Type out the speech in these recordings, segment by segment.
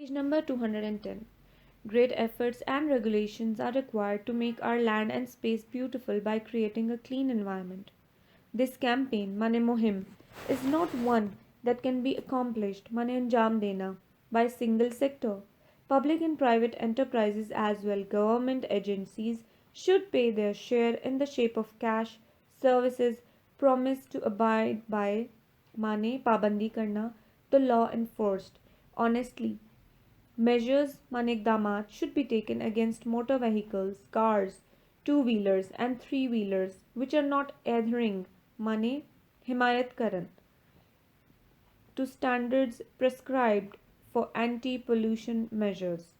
Page number 210. Great efforts and regulations are required to make our land and space beautiful by creating a clean environment. This campaign, Mane Mohim, is not one that can be accomplished Mane Anjam Dena by a single sector. Public and private enterprises as well government agencies should pay their share in the shape of cash, services, promise to abide by Mane Pabandi Karna, the law enforced. Honestly, measures manekdamat should be taken against motor vehicles, cars, two-wheelers and three-wheelers which are not adhering mane himayat karan to standards prescribed for anti-pollution measures.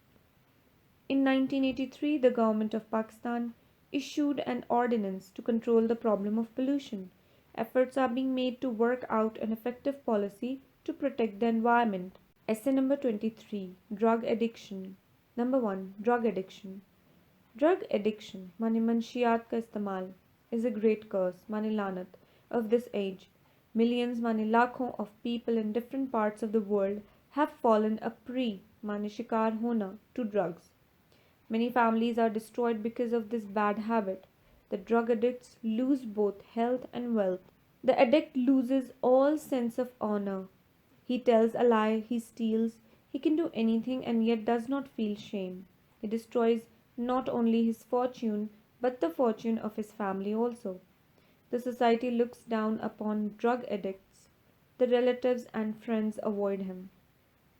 In 1983, the government of Pakistan issued an ordinance to control the problem of pollution. Efforts are being made to work out an effective policy to protect the environment. Essay number 23. Drug addiction. Number 1. Drug addiction. Drug addiction, mani manshiyat ka istemal, is a great curse, mani lanat, of this age. Millions, mani lakhon of people in different parts of the world have fallen a prey, mani shikar hona, to drugs. Many families are destroyed because of this bad habit. The drug addicts lose both health and wealth. The addict loses all sense of honor. He tells a lie, he steals, he can do anything and yet does not feel shame. He destroys not only his fortune but the fortune of his family also. The society looks down upon drug addicts. The relatives and friends avoid him.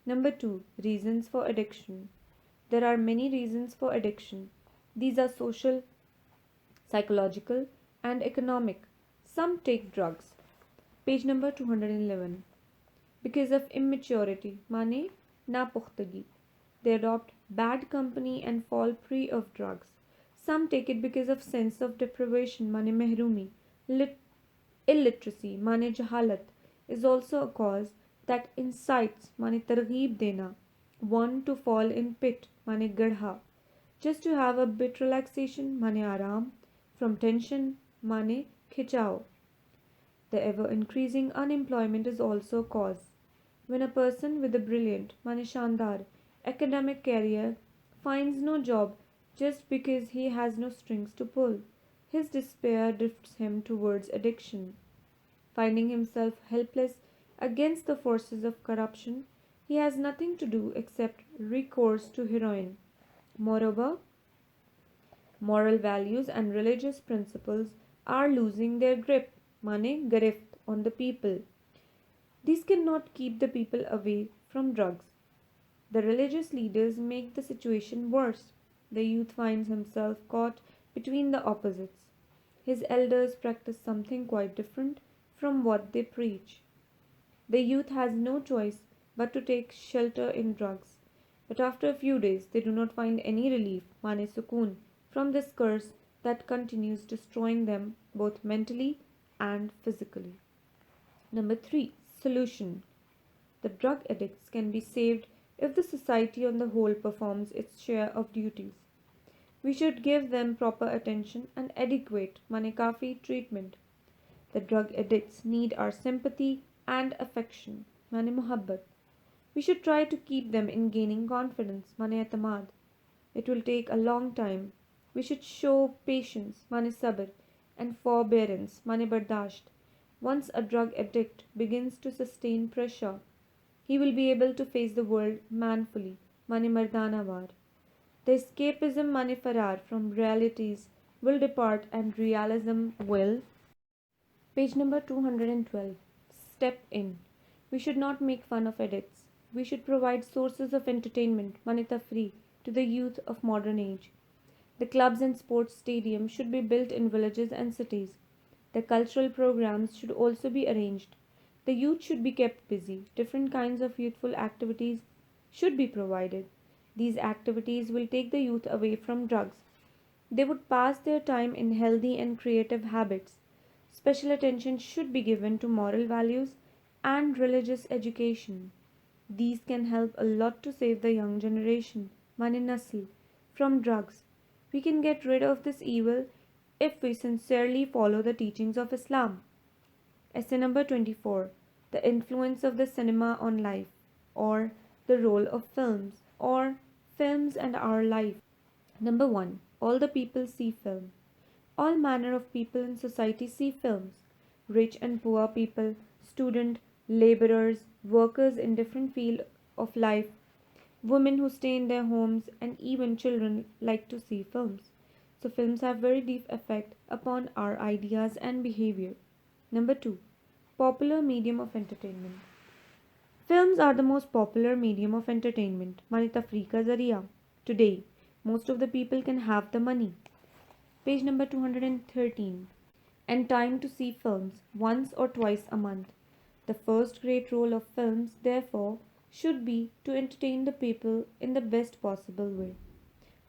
Number 2. Reasons for addiction. There are many reasons for addiction. These are social, psychological, and economic. Some take drugs. Page number 211. Because of immaturity, mane napukhtagi. They adopt bad company and fall prey of drugs. Some take it because of sense of deprivation, mane mehrumi. Illiteracy, mane jahalat, is also a cause that incites, mane targheeb dena, one to fall in pit, mane gadha, just to have a bit relaxation, mane aram, from tension, mane khichao. The ever increasing unemployment is also a cause. When a person with a brilliant, mane shandar, academic career finds no job just because he has no strings to pull, his despair drifts him towards addiction. Finding himself helpless against the forces of corruption, he has nothing to do except recourse to heroin. Moreover, moral values and religious principles are losing their grip, mane garift, on the people. These cannot keep the people away from drugs. The religious leaders make the situation worse. The youth finds himself caught between the opposites. His elders practice something quite different from what they preach. The youth has no choice but to take shelter in drugs. But after a few days, they do not find any relief, mane sukoon, from this curse that continues destroying them both mentally and physically. Number 3. Solution. The drug addicts can be saved if the society on the whole performs its share of duties. We should give them proper attention and adequate manekafi treatment. The drug addicts need our sympathy and affection, mane muhabbat. We should try to keep them in gaining confidence, mane etamad. It will take a long time. We should show patience, mane sabr, and forbearance, mane bardasht. Once a drug addict begins to sustain pressure, he will be able to face the world manfully, mane mardanavar. The escapism mane farar from realities will depart and realism will. Page number 212. Step in. We should not make fun of addicts. We should provide sources of entertainment, mane tafri, to the youth of modern age. The clubs and sports stadiums should be built in villages and cities. The cultural programs should also be arranged. The youth should be kept busy. Different kinds of youthful activities should be provided. These activities will take the youth away from drugs. They would pass their time in healthy and creative habits. Special attention should be given to moral values and religious education. These can help a lot to save the young generation, mane nasl, from drugs. We can get rid of this evil if we sincerely follow the teachings of Islam. Essay number 24. The influence of the cinema on life, or the role of films or films and our life. Number 1. All the people see film. All manner of people in society see films. Rich and poor people, student, laborers, workers in different fields of life, women who stay in their homes, and even children like to see films. So films have very deep effect upon our ideas and behavior. Number 2. Popular medium of entertainment. Films are the most popular medium of entertainment. Mani tafreeh ka zariya. Today, most of the people can have the money. Page number 213. And time to see films once or twice a month. The first great role of films, therefore, should be to entertain the people in the best possible way.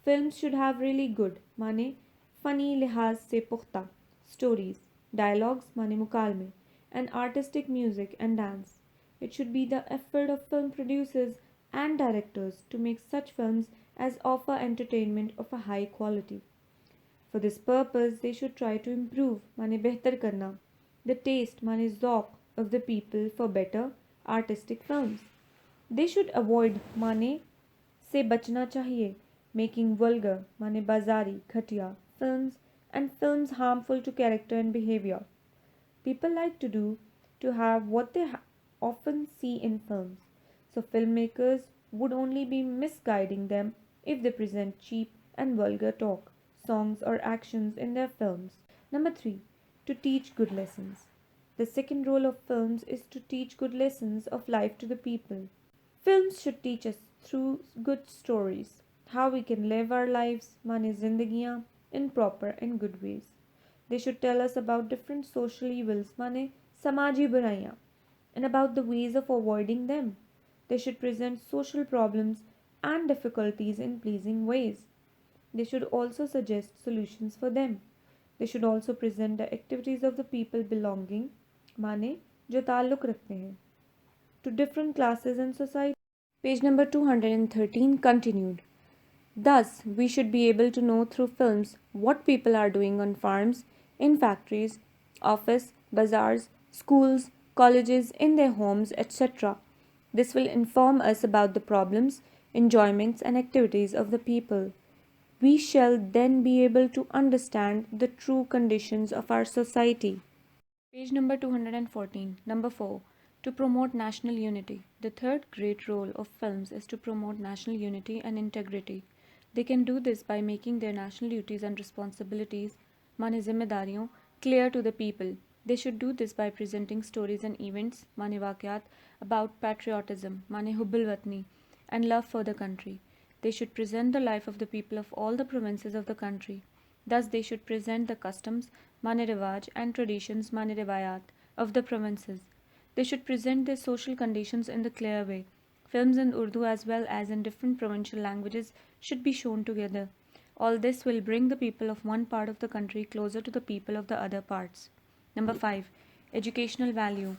Films should have really good, mane funny lihaz se pukhta, stories, dialogues, mane mukalme, and artistic music and dance. It should be the effort of film producers and directors to make such films as offer entertainment of a high quality. For this purpose, they should try to improve, mane behtar karna, the taste, mane zauq of the people for better artistic films. They should avoid mane से बचना चाहिए making vulgar mane bazari घटिया films and films harmful to character and behavior. People like to have what they often see in films. So filmmakers would only be misguiding them if they present cheap and vulgar talk, songs or actions in their films. Number 3. To teach good lessons. The second role of films is to teach good lessons of life to the people. Films should teach us through good stories how we can live our lives, mane zindagiyan, in proper and good ways. They should tell us about different social evils, mane samaji buraiyan, and about the ways of avoiding them. They should present social problems and difficulties in pleasing ways. They should also suggest solutions for them. They should also present the activities of the people belonging, mane जो ताल्लुक रखते हैं, to different classes in society. Page number 213 continued. Thus, we should be able to know through films what people are doing on farms, in factories, office, bazaars, schools, colleges, in their homes, etc. This will inform us about the problems, enjoyments, and activities of the people. We shall then be able to understand the true conditions of our society. Page number 214. Number 4. To promote national unity. The third great role of films is to promote national unity and integrity. They can do this by making their national duties and responsibilities, mane zimmedariyon, clear to the people. They should do this by presenting stories and events, mane waqiyat, about patriotism, mane hubbul watni, and love for the country. They should present the life of the people of all the provinces of the country. Thus, they should present the customs, mane rivaj, and traditions, mane riwayat, of the provinces. They should present their social conditions in the clear way. Films in Urdu as well as in different provincial languages should be shown together. All this will bring the people of one part of the country closer to the people of the other parts. Number 5. Educational value.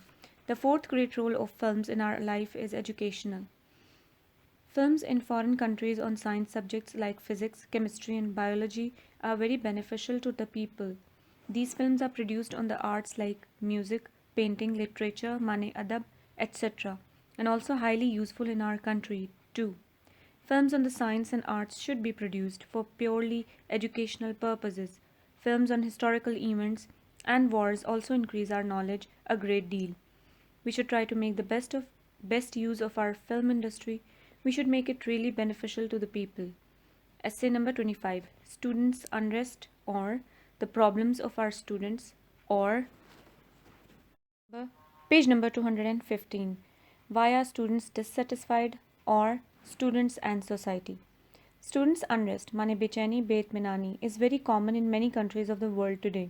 The fourth great role of films in our life is educational. Films in foreign countries on science subjects like physics, chemistry, and biology are very beneficial to the people. These films are produced on the arts like music, painting, literature, mane adab, etc., and also highly useful in our country too. Films on the science and arts should be produced for purely educational purposes. Films on historical events and wars also increase our knowledge a great deal. We should try to make the best use of our film industry. We should make it really beneficial to the people. Essay number 25. Students' unrest or the problems of our students, or page number 215. Why are students dissatisfied, or students and society? Students' unrest, mane bechani beitminani, is very common in many countries of the world today.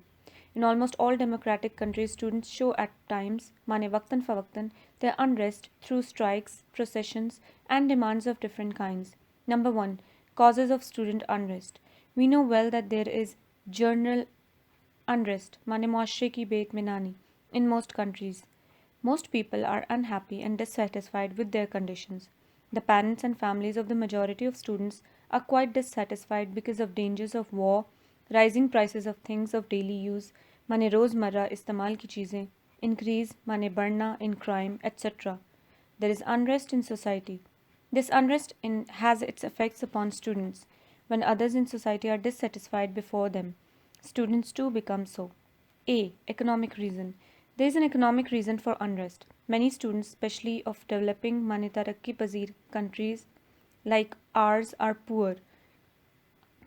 In almost all democratic countries, students show at times, mane waqtan fawaqtan, their unrest through strikes, processions, and demands of different kinds. Number 1. Causes of student unrest. We know well that there is general unrest, mane muashre ki beitminani, in most countries. Most people are unhappy and dissatisfied with their conditions. The parents and families of the majority of students are quite dissatisfied because of dangers of war, rising prices of things of daily use, mane rozmarra istemal ki cheezein, increase, mane बढ़ना in crime, etc. There is unrest in society. This has its effects upon students. When others in society are dissatisfied before them, students too become so. A. Economic reason. There is an economic reason for unrest. Many students, especially of developing mane tarakki pazir countries like ours, are poor.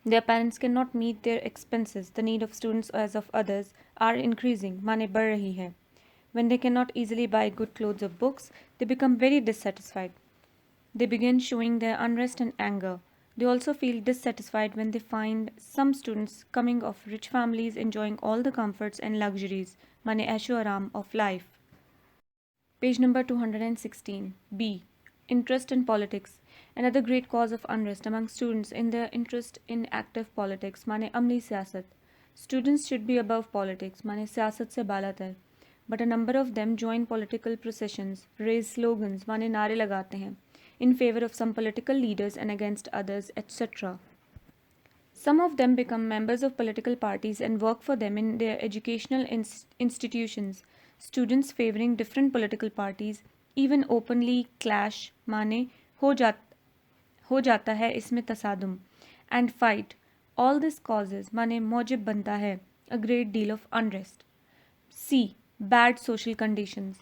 Their parents cannot meet their expenses. The need of students as of others are increasing. Mane बढ़ रही है. When they cannot easily buy good clothes or books, they become very dissatisfied. They begin showing their unrest and anger. They also feel dissatisfied when they find some students coming of rich families enjoying all the comforts and luxuries, mane aisho aram of life. Page number 216. B. Interest in politics. Another great cause of unrest among students in their interest in active politics, mane amli siyasat. Students should be above politics, mane siyasat se balatar. But a number of them join political processions, raise slogans, mane naare lagate hain, in favor of some political leaders and against others, etc. Some of them become members of political parties and work for them in their educational institutions. Students favoring different political parties even openly clash माने हो जाता है इसमें तसादुम and fight. All this causes माने मौजिब बनता है a great deal of unrest. C. Bad social conditions.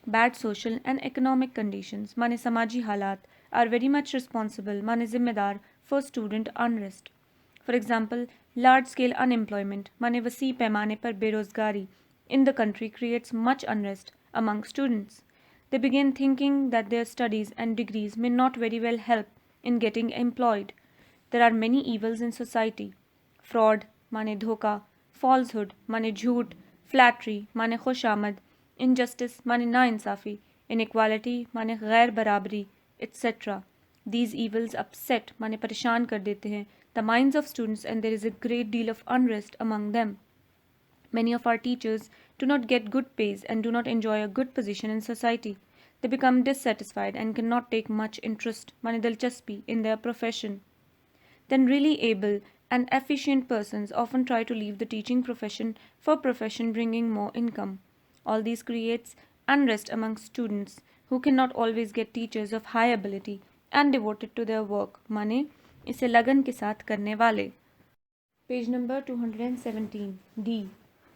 Bad social and economic conditions माने समाजी हालात are very much responsible माने जिम्मेदार for student unrest. For example, large-scale unemployment माने वसी पैमाने पर बेरोजगारी in the country creates much unrest among students. They begin thinking that their studies and degrees may not very well help in getting employed. There are many evils in society. Fraud माने धोखा, falsehood माने झूठ, flattery माने खुशामद, injustice माने नाइंसाफी, inequality माने गैर बराबरी, etc. These evils upset माने परेशान कर देते हैं the minds of students and there is a great deal of unrest among them. Many of our teachers do not get good pays and do not enjoy a good position in society. They become dissatisfied and cannot take much interest mane dilchaspi in their profession. Then really able and efficient persons often try to leave the teaching profession for profession bringing more income. All these creates unrest among students who cannot always get teachers of high ability and devoted to their work. माने इसे लगन के साथ करने वाले. Page number 217. D.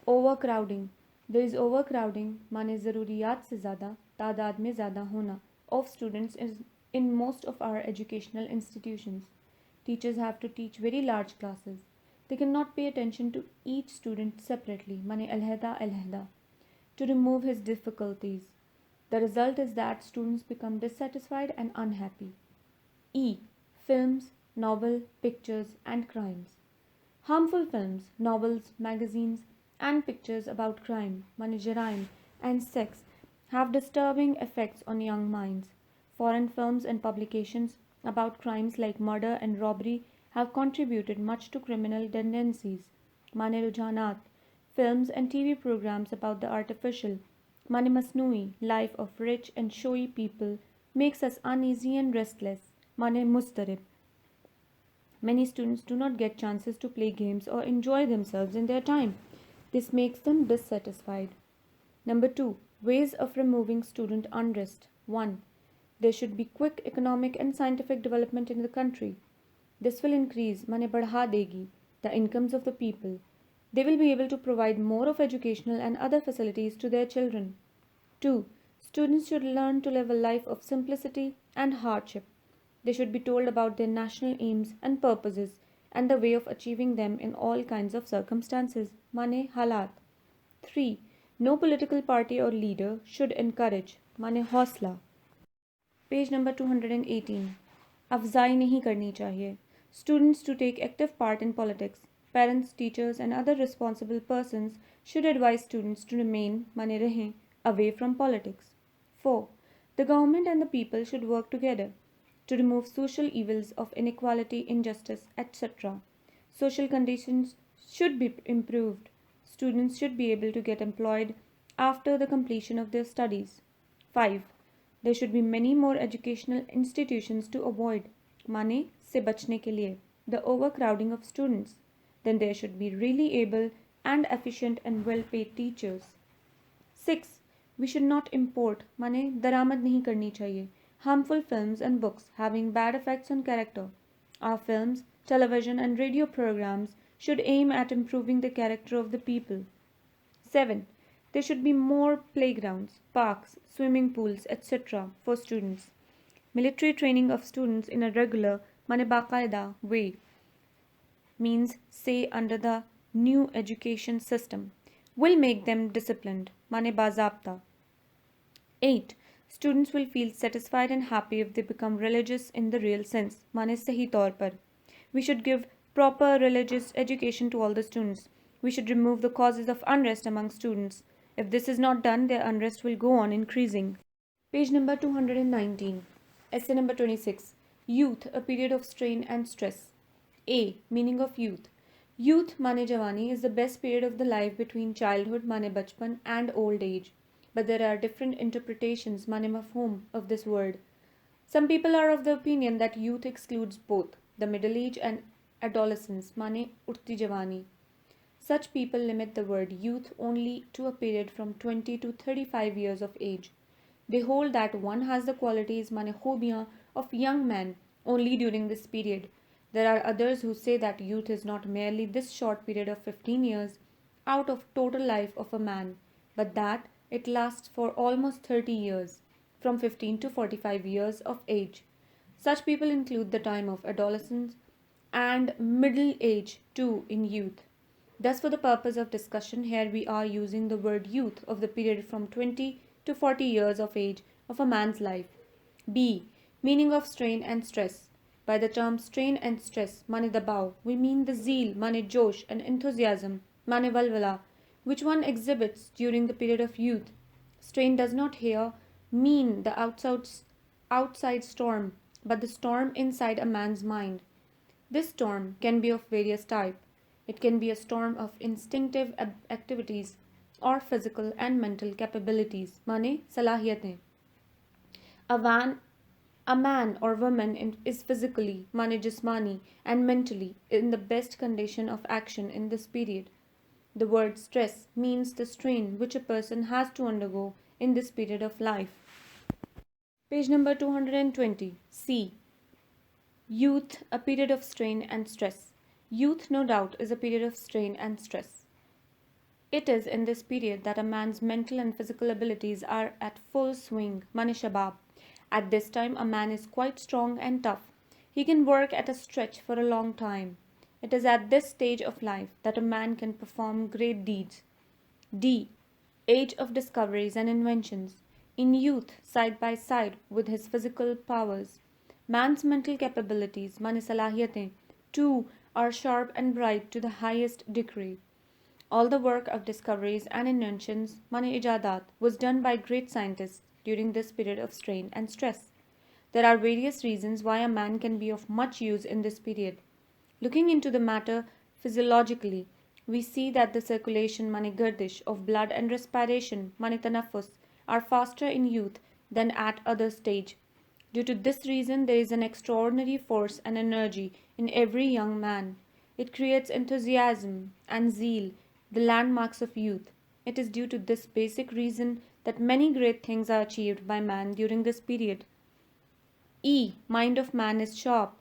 Overcrowding. There is overcrowding माने ज़रूरियात से ज़्यादा तादाद में ज़्यादा होना of students in most of our educational institutions. Teachers have to teach very large classes. They cannot pay attention to each student separately माने अलहदा to remove his difficulties. The result is that students become dissatisfied and unhappy. E. Films, novel, pictures and crimes. Harmful films, novels, magazines and pictures about crime, manijaraim and sex have disturbing effects on young minds. Foreign films and publications about crimes like murder and robbery have contributed much to criminal tendencies. Mane rujanat, films and TV programs about the artificial, mane masnui, life of rich and showy people makes us uneasy and restless. Mane mustarib. Many students do not get chances to play games or enjoy themselves in their time. This makes them dissatisfied. Number 2. Ways of removing student unrest. 1. There should be quick economic and scientific development in the country. This will increase mane बढ़ा देगी the incomes of the people. They will be able to provide more of educational and other facilities to their children. 2. Students should learn to live a life of simplicity and hardship. They should be told about their national aims and purposes and the way of achieving them in all kinds of circumstances. Mane halat. 3. No political party or leader should encourage mane हौसला. Page number 218. अफजाई नहीं करनी चाहिए. Students to take active part in politics. Parents, teachers and other responsible persons should advise students to remain mane रहें away from politics. 4. The government and the people should work together to remove social evils of inequality, injustice, etc. Social conditions should be improved. Students should be able to get employed after the completion of their studies. 5. There should be many more educational institutions to avoid माने से बचने के लिए the overcrowding of students. Then there should be really able and efficient and well-paid teachers. 6. We should not import माने दरामद नहीं करनी चाहिए harmful films and books having bad effects on character. Our films, television, and radio programs should aim at improving the character of the people. 7. There should be more playgrounds, parks, swimming pools, etc. for students. Military training of students in a regular, mane baqaida way means say under the new education system will make them disciplined, mane bazapta. 8. Students will feel satisfied and happy if they become religious in the real sense, mane sahi taur par. We should give proper religious education to all the students. We should remove the causes of unrest among students. If this is not done, their unrest will go on increasing. Page number 219. Essay number 26. Youth, a period of strain and stress. A. Meaning of youth. Youth, mane jawani, is the best period of the life between childhood, mane bachpan, and old age. But there are different interpretations, mane mafhum, of this word. Some people are of the opinion that youth excludes both the middle age and adolescence, mane urti jawani. Such people limit the word youth only to a period from 20 to 35 years of age. They hold that one has the qualities mane khobiyan of young men only during this period. There are others who say that youth is not merely this short period of 15 years out of total life of a man, but that it lasts for almost 30 years, from 15 to 45 years of age. Such people include the time of adolescence and middle age too in youth. Thus, for the purpose of discussion, here we are using the word youth of the period from 20 to 40 years of age of a man's life. B. Meaning of strain and stress. By the term strain and stress, mane dabav, we mean the zeal, mane josh, and enthusiasm, mane valvala, which one exhibits during the period of youth. Strain does not here mean the outside storm, but the storm inside a man's mind. This storm can be of various type. It can be a storm of instinctive activities or physical and mental capabilities, mane salahiyatein. A man or woman is physically, mane jismani, and mentally in the best condition of action in this period. The word stress means the strain which a person has to undergo in this period of life. Page number 220. C. Youth, a period of strain and stress. Youth, no doubt, is a period of strain and stress. It is in this period that a man's mental and physical abilities are at full swing, mane shabab. At this time, a man is quite strong and tough. He can work at a stretch for a long time. It is at this stage of life that a man can perform great deeds. D. Age of discoveries and inventions. In youth, side by side with his physical powers, man's mental capabilities, mane salahiyatein, too are sharp and bright to the highest degree. All the work of discoveries and inventions, mane ijadat, was done by great scientists during this period of strain and stress. There are various reasons why a man can be of much use in this period. Looking into the matter physiologically, we see that the circulation, mane gardish, of blood and respiration, mane tanaffus, are faster in youth than at other stage. Due to this reason, there is an extraordinary force and energy in every young man. It creates enthusiasm and zeal, the landmarks of youth. It is due to this basic reason that many great things are achieved by man during this period. E. Mind of man is sharp.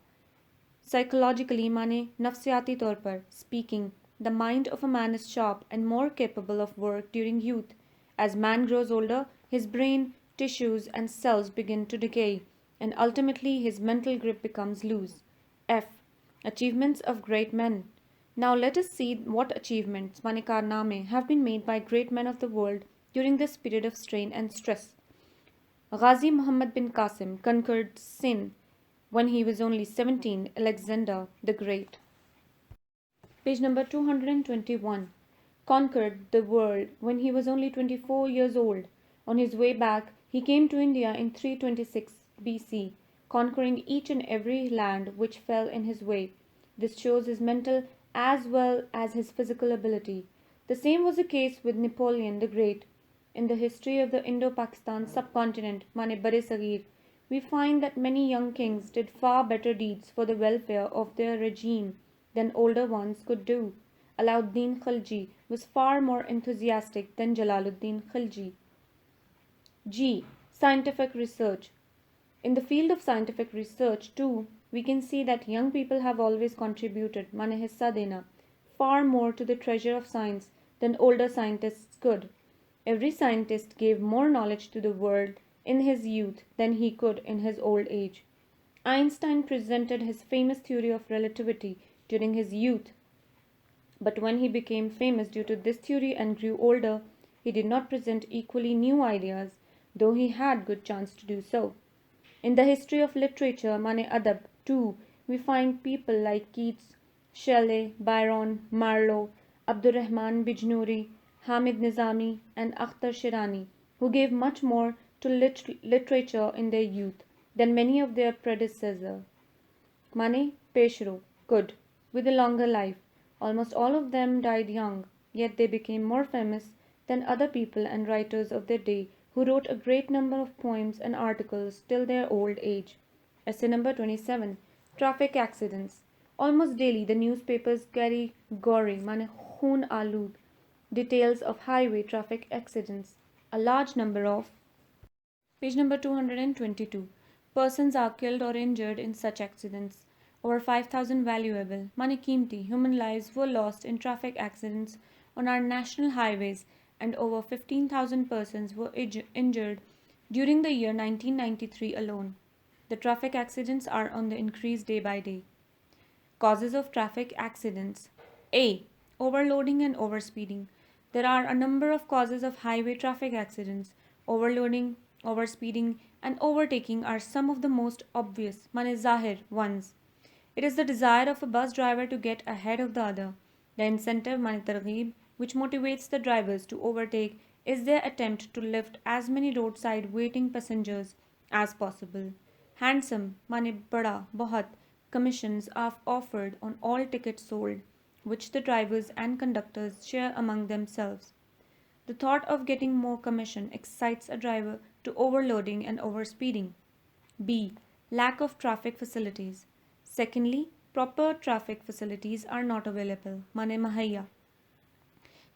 Psychologically, mane nafsiyati taur par speaking, the mind of a man is sharp and more capable of work during youth. As man grows older, his brain, tissues, and cells begin to decay, and ultimately his mental grip becomes loose. F. Achievements of great men. Now let us see what achievements, mane karname, have been made by great men of the world during this period of strain and stress. Ghazi Muhammad bin Qasim conquered Sindh when he was only 17, Alexander the Great. Page number 221. Conquered the world when he was only 24 years old. On his way back, he came to India in 326 BC, conquering each and every land which fell in his way. This shows his mental as well as his physical ability. The same was the case with Napoleon the Great. In the history of the Indo-Pakistan subcontinent, mane Bare Sagir, we find that many young kings did far better deeds for the welfare of their regime than older ones could do. Alauddin Khilji was far more enthusiastic than Jalaluddin Khilji. G. Scientific research. In the field of scientific research, too, we can see that young people have always contributed mane hissa dena, far more to the treasure of science than older scientists could. Every scientist gave more knowledge to the world in his youth than he could in his old age. Einstein presented his famous theory of relativity during his youth, but when he became famous due to this theory and grew older, he did not present equally new ideas, though he had good chance to do so. In the history of literature, Mane Adab, too, we find people like Keats, Shelley, Byron, Marlowe, Abdurrahman Bijnouri, Hamid Nizami, and Akhtar Shirani, who gave much more to literature in their youth than many of their predecessors. Mane Peshro, good, with a longer life. Almost all of them died young, yet they became more famous than other people and writers of their day who wrote a great number of poems and articles till their old age. Essay number 27. Traffic accidents. Almost daily, the newspapers carry gory, mane khoon alud, details of highway traffic accidents. A large number of Page number 222. Persons are killed or injured in such accidents. Over 5,000 valuable, money-keemti human lives were lost in traffic accidents on our national highways, and over 15,000 persons were injured during the year 1993 alone. The traffic accidents are on the increase day by day. Causes of traffic accidents. A. Overloading and overspeeding. There are a number of causes of highway traffic accidents. Overloading, overspeeding, and overtaking are some of the most obvious, mane zahir ones. It is the desire of a bus driver to get ahead of the other. The incentive, mane targheeb, which motivates the drivers to overtake, is their attempt to lift as many roadside waiting passengers as possible. Handsome, mane bada, bahut, commissions are offered on all tickets sold, which the drivers and conductors share among themselves. The thought of getting more commission excites a driver to overloading and overspeeding. B. Lack of traffic facilities. Secondly, proper traffic facilities are not available. Mane mahayya.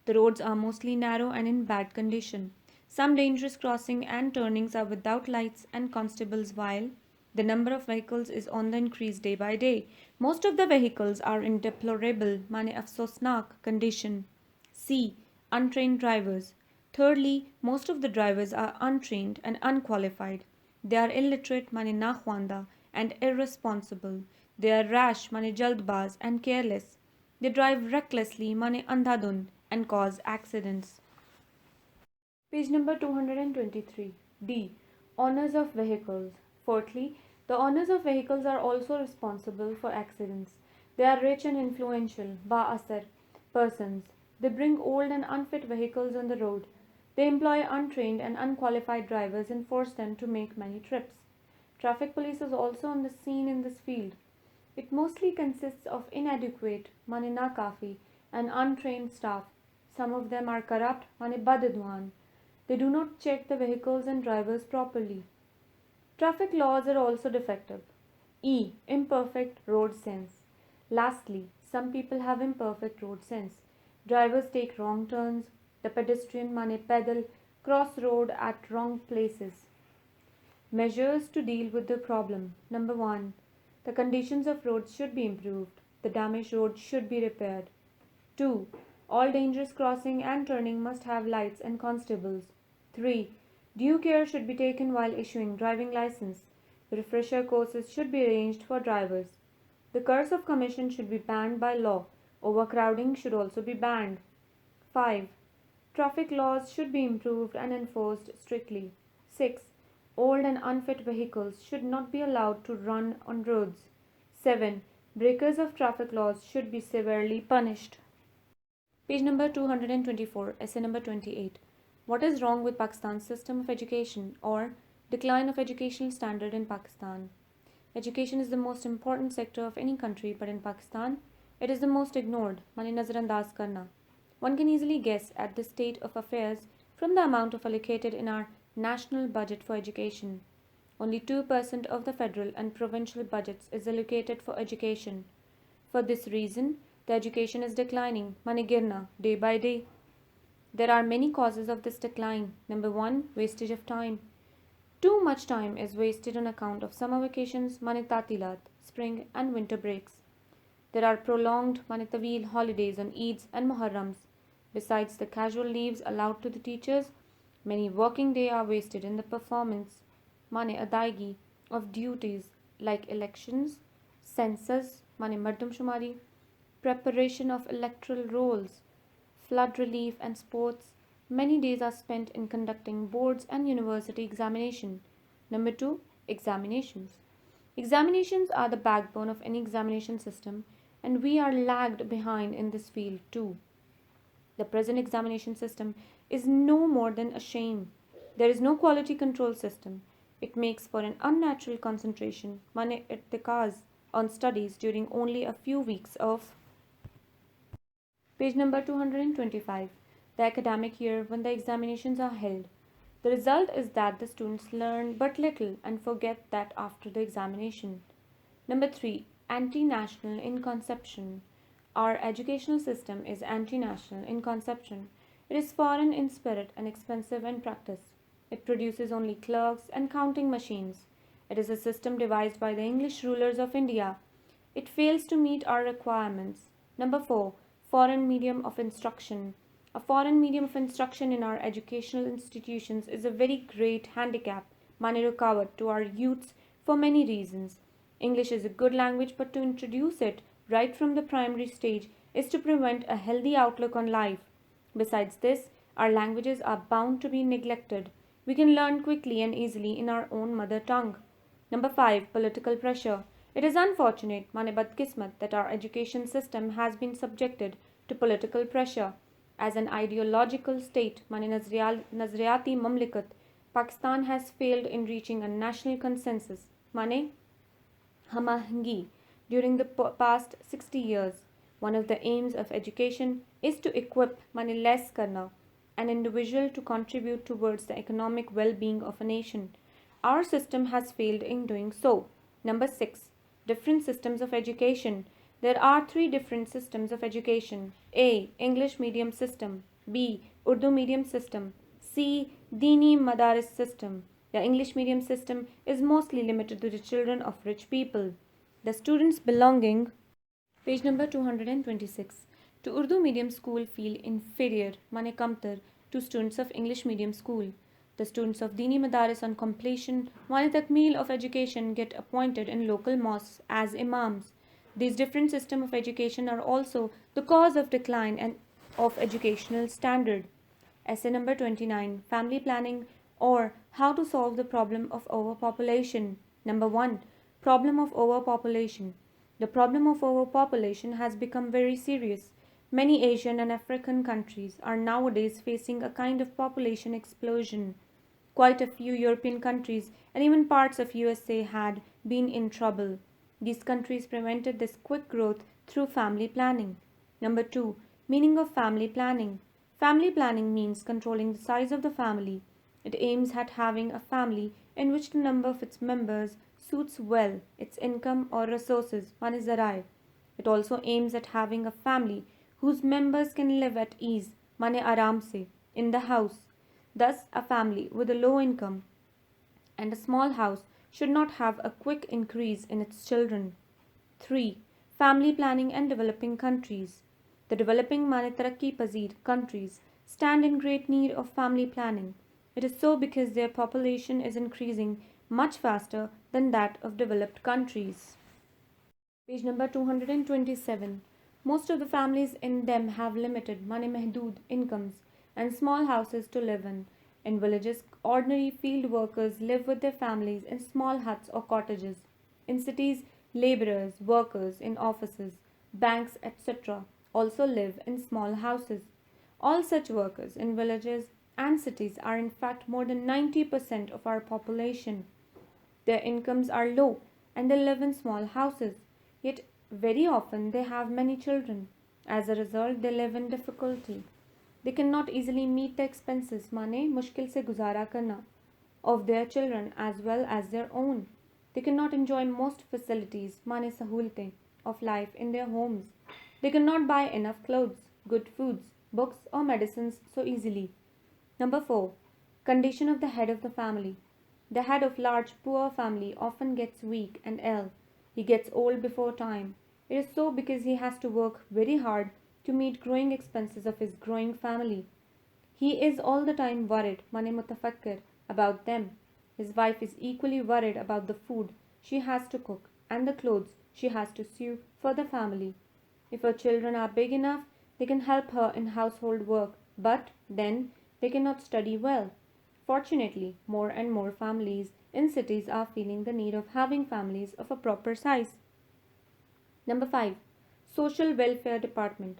The roads are mostly narrow and in bad condition. Some dangerous crossing and turnings are without lights and constables, while the number of vehicles is on the increase day by day. Most of the vehicles are in deplorable, mane afsosnak condition. C. Untrained drivers. Thirdly, most of the drivers are untrained and unqualified. They are illiterate, mane nakhwanda, and irresponsible. They are rash, mane jaldbaz, and careless. They drive recklessly, mane andhadhund, and cause accidents. Page number 223. D. Owners of vehicles. Fourthly, the owners of vehicles are also responsible for accidents. They are rich and influential, ba-asar persons. They bring old and unfit vehicles on the road. They employ untrained and unqualified drivers and force them to make many trips. Traffic police is also on the scene in this field. It mostly consists of inadequate, mane kafi, and untrained staff. Some of them are corrupt, mane badadwan. They do not check the vehicles and drivers properly. Traffic laws are also defective. E. Imperfect road sense. Lastly, some people have imperfect road sense. Drivers take wrong turns. The pedestrian mane pedal cross road at wrong places. Measures to deal with the problem. Number 1. The conditions of roads should be improved. The damaged road should be repaired. 2. All dangerous crossing and turning must have lights and constables. 3. Due care should be taken while issuing driving license. Refresher courses should be arranged for drivers. The curse of commission should be banned by law. Overcrowding should also be banned. 5. Traffic laws should be improved and enforced strictly. 6. Old and unfit vehicles should not be allowed to run on roads. 7. Breakers of traffic laws should be severely punished. Page number 224, essay number 28. What is wrong with Pakistan's system of education, or decline of educational standard in Pakistan? Education is the most important sector of any country, but in Pakistan, it is the most ignored, mane nazarandaz karna. One can easily guess at the state of affairs from the amount of allocated in our national budget for education. Only 2% of the federal and provincial budgets is allocated for education. For this reason, the education is declining, mane girna, day by day. There are many causes of this decline. Number 1, wastage of time. Too much time is wasted on account of summer vacations, mane tatilat, spring and winter breaks. There are prolonged mane tawil holidays on Eids and Muharrams. Besides the casual leaves allowed to the teachers, many working days are wasted in the performance, mane adaigi, of duties like elections, census, mane mardum shumari, preparation of electoral rolls, flood relief and sports. Many days are spent in conducting boards and university examination. Number 2, examinations. Examinations are the backbone of any examination system, and we are lagged behind in this field too. The present examination system is no more than a shame. There is no quality control system. It makes for an unnatural concentration, mane irtikaz, on studies during only a few weeks of page number 225, the academic year when the examinations are held. The result is that the students learn but little and forget that after the examination. Number 3, anti national in conception. Our educational system is anti national in conception. It is foreign in spirit and expensive in practice. It produces only clerks and counting machines. It is a system devised by the English rulers of India. It fails to meet our requirements. Number 4, foreign medium of instruction. A foreign medium of instruction in our educational institutions is a very great handicap, mane rukawat, to our youths for many reasons. English is a good language, but to introduce it right from the primary stage is to prevent a healthy outlook on life. Besides this, our languages are bound to be neglected. We can learn quickly and easily in our own mother tongue. Number 5, political pressure. It is unfortunate, mane badkismat, that our education system has been subjected to political pressure. As an ideological state, mane Nazriyati Mamlikat, Pakistan has failed in reaching a national consensus, mane Hamahangi, during the past 60 years. One of the aims of education is to equip mane less karna, an individual to contribute towards the economic well-being of a nation. Our system has failed in doing so. Number 6, different systems of education. There are 3 different systems of education. A. English medium system. B. Urdu medium system. C. Dini Madaris system. The English medium system is mostly limited to the children of rich people. The students belonging, page number 226, to Urdu medium school feel inferior, mane kamtar, to students of English medium school. The students of Dini Madaris on completion, mane takmeel of education, get appointed in local mosques as imams. These different systems of education are also the cause of decline and of educational standard. Essay number 29, family planning or how to solve the problem of overpopulation. Number 1, problem of overpopulation. The problem of overpopulation has become very serious. Many Asian and African countries are nowadays facing a kind of population explosion. Quite a few European countries and even parts of USA had been in trouble. These countries prevented this quick growth through family planning. Number 2, meaning of family planning. Family planning means controlling the size of the family. It aims at having a family in which the number of its members suits well its income or resources, mane zarai. It also aims at having a family whose members can live at ease, mane aram se, in the house. Thus, a family with a low income and a small house should not have a quick increase in its children. 3. Family planning and developing countries. The developing mane tarakki pazir countries stand in great need of family planning. It is so because their population is increasing much faster than that of developed countries. Page number 227. Most of the families in them have limited mane mehdood incomes and small houses to live in. In villages, ordinary field workers live with their families in small huts or cottages. In cities, laborers, workers in offices, banks, etc. also live in small houses. All such workers in villages and cities are in fact more than 90% of our population. Their incomes are low and they live in small houses, yet very often they have many children. As a result, they live in difficulty. They cannot easily meet the expenses, mane mushkil se guzara karna, of their children as well as their own. They cannot enjoy most facilities, mane sahulte, of life in their homes. They cannot buy enough clothes, good foods, books or medicines so easily. Number 4. Condition of the head of the family. The head of large poor family often gets weak and ill. He gets old before time. It is so because he has to work very hard to meet growing expenses of his growing family. He is all the time worried, mane mutafakkir, about them. His wife is equally worried about the food she has to cook and the clothes she has to sew for the family. If her children are big enough, they can help her in household work, but then they cannot study well. Fortunately, more and more families in cities are feeling the need of having families of a proper size. Number 5. Social Welfare Department.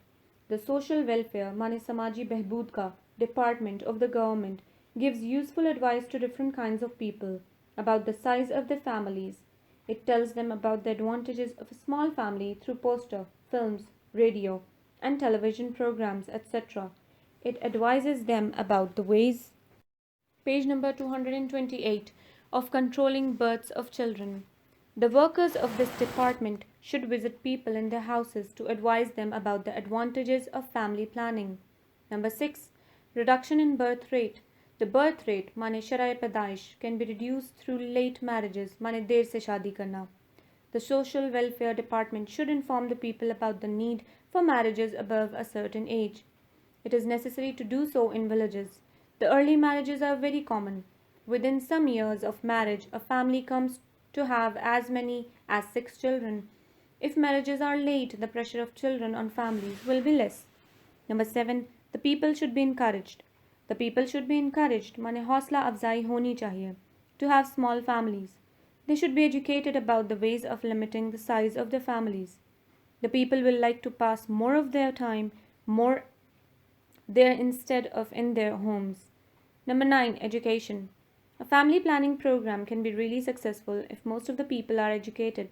The Social Welfare Mane Samaji Behbood ka department of the government gives useful advice to different kinds of people about the size of their families. It tells them about the advantages of a small family through poster, films, radio, and television programs, etc. It advises them about the ways, page number 228, of controlling births of children. The workers of this department should visit people in their houses to advise them about the advantages of family planning. Number 6. Reduction in birth rate. The birth rate, mane sharai padaish, can be reduced through late marriages, mane der se shadi karna. The Social Welfare Department should inform the people about the need for marriages above a certain age. It is necessary to do so in villages. The early marriages are very common. Within some years of marriage, a family comes to have as many as 6 children. If marriages are late, the pressure of children on families will be less. Number 7. The people should be encouraged. The people should be encouraged, mane hausla afzai honi chahiye, to have small families. They should be educated about the ways of limiting the size of their families. The people will like to pass more of their time more there instead of in their homes. Number 9. Education. A family planning program can be really successful if most of the people are educated.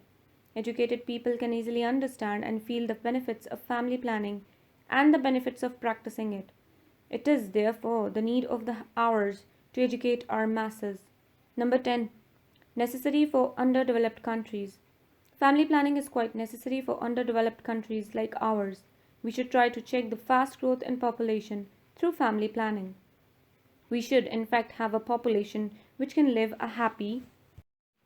Educated people can easily understand and feel the benefits of family planning and the benefits of practicing it. It is, therefore, the need of the hours to educate our masses. Number 10. Necessary for underdeveloped countries. Family planning is quite necessary for underdeveloped countries like ours. We should try to check the fast growth in population through family planning. We should, in fact, have a population which can live a happy,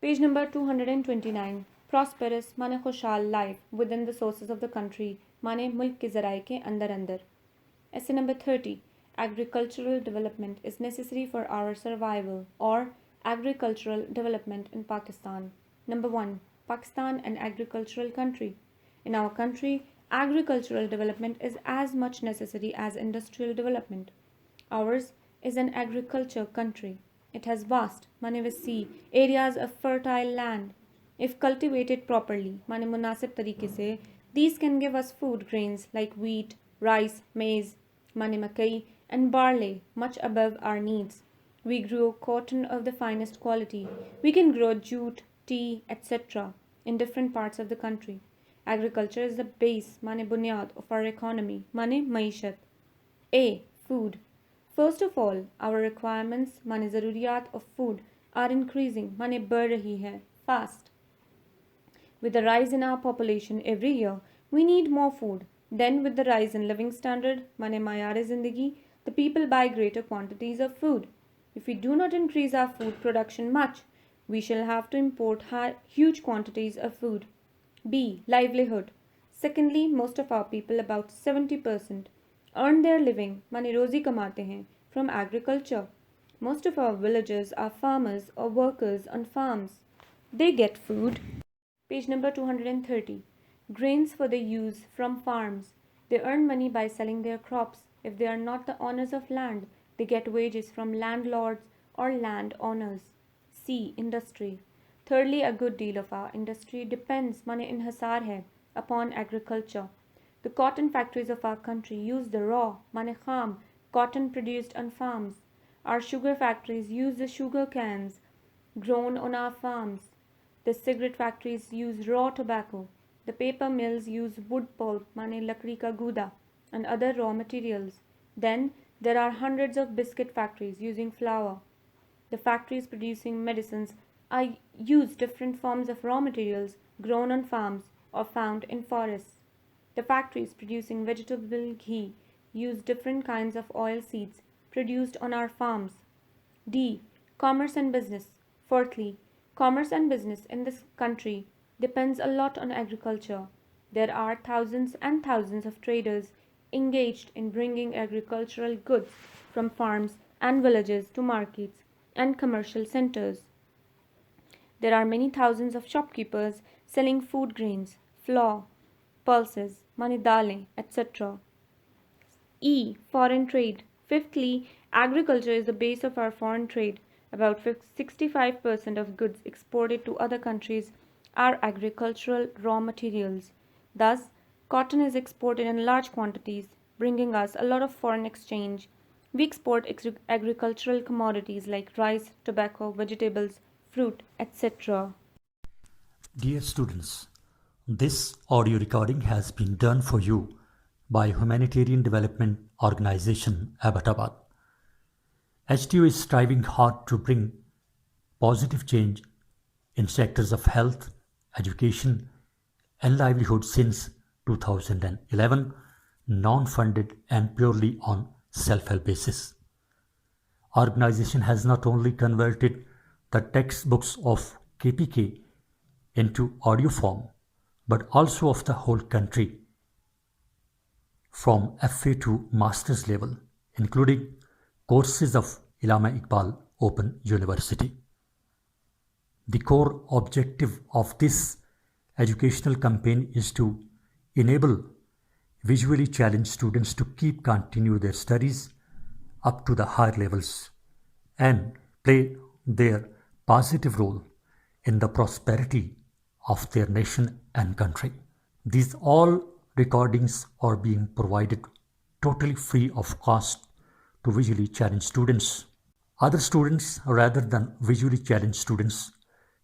page number 229, prosperous, mane khushal life within the sources of the country, mane mulk ke zarai ke andar andar. Essay number 30, agricultural development is necessary for our survival, or agricultural development in Pakistan. Number 1, Pakistan an agricultural country. In our country, agricultural development is as much necessary as industrial development. Ours is an agriculture country. It has vast, manevasi areas of fertile land. If cultivated properly, mane munasib tarike se, these can give us food grains like wheat, rice, maize, mane makai, and barley, much above our needs. We grow cotton of the finest quality. We can grow jute, tea, etc. in different parts of the country. Agriculture is the base, mane bunyad, of our economy, mane maishat. A. Food. First of all, our requirements, mane zaruriyat of food, are increasing, mane बढ़ रही है, fast. With the rise in our population every year, we need more food. Then with the rise in living standard, mane mayar-e-zindagi, the people buy greater quantities of food. If we do not increase our food production much, we shall have to import huge quantities of food. B. Livelihood. Secondly, most of our people, about 70%, earn their living, mane rozi kamate hain, from agriculture. Most of our villagers are farmers or workers on farms. They get food. Page number 230. Grains for their use from farms. They earn money by selling their crops. If they are not the owners of land, they get wages from landlords or land owners. C. Industry. Thirdly, a good deal of our industry depends, mane inhasar hai, upon agriculture. The cotton factories of our country use the raw, mane kham, cotton produced on farms. Our sugar factories use the sugar cans grown on our farms. The cigarette factories use raw tobacco. The paper mills use wood pulp, mane lakdi ka guda, and other raw materials. Then there are hundreds of biscuit factories using flour. The factories producing medicines use different forms of raw materials grown on farms or found in forests. The factories producing vegetable ghee use different kinds of oil seeds produced on our farms. D. Commerce and business. Fourthly, commerce and business in this country depends a lot on agriculture. There are thousands and thousands of traders engaged in bringing agricultural goods from farms and villages to markets and commercial centers. There are many thousands of shopkeepers selling food grains, flour, pulses, money dalein, etc. E. Foreign trade. Fifthly, agriculture is the base of our foreign trade. About 65% of goods exported to other countries are agricultural raw materials. Thus, cotton is exported in large quantities, bringing us a lot of foreign exchange. We export agricultural commodities like rice, tobacco, vegetables, fruit, etc. Dear students, this audio recording has been done for you by Humanitarian Development Organization, Abbottabad. HTO is striving hard to bring positive change in sectors of health, education, and livelihood since 2011, non-funded and purely on self-help basis. Organization has not only converted the textbooks of KPK into audio form, but also of the whole country, from FA to master's level, including courses of Allama Iqbal Open University. The core objective of this educational campaign is to enable visually challenged students to continue their studies up to the higher levels and play their positive role in the prosperity of their nation and country. These all recordings are being provided totally free of cost to visually challenged students. Other students rather than visually challenged students